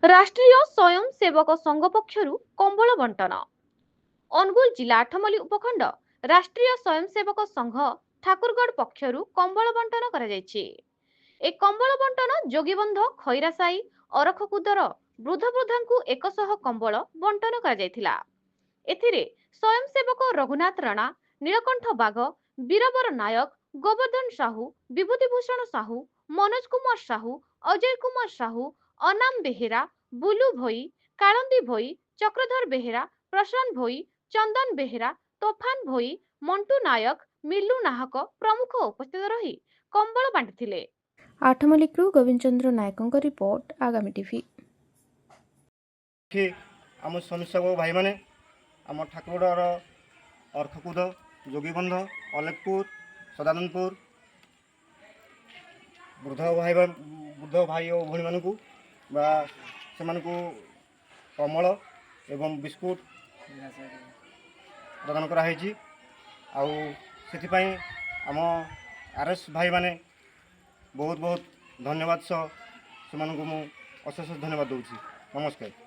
राष्ट्रीय स्वयं सेवक संघ पक्षर कंबल बंटन। अनुगुल जिला आठमली उपखंड राष्ट्रीय स्वयं सेवक संघ ठाकुरगढ़ पक्षर कंबल बंटन करा जायछि। ए कंबल बंटन जोगीबंध खैरासाई अरखकुदर वृद्ध वृद्धा 100 कंबल बंटन करा जायथिला। एथिरे स्वयं सेवक रघुनाथ राणा, नीलकंठ बाघ, बीरबर नायक, गोवर्धन साहू, विभूतिभूषण साहू, मनोज कुमार साहू, अजय कुमार साहू, अनाम बेहेरा, बुलू भोई, कालंदी भोई, चक्रधर बेहेरा, प्रशांत भोई, चंदन बेहेरा, तोफान भोई, मंटू नायक, मिलू नाहक प्रमुख उपस्थित रही कंबल बांटिथिले। आठमल्लिकरू गोविंद चंद्र नायकों रिपोर्ट आगामी टीवी। आम स्वयंसेवक भाई मैंने आम ठाकुरगढ़ अरखकुद, जोगीबंध, अलेखपुर, सदानंदपुर वृद्ध भाई और भौणी मानू से कमल एवं बिस्कुट प्रदान कराई। आम आरएस भाई माने बहुत बहुत धन्यवाद से अशेष धन्यवाद दूसरी। नमस्कार।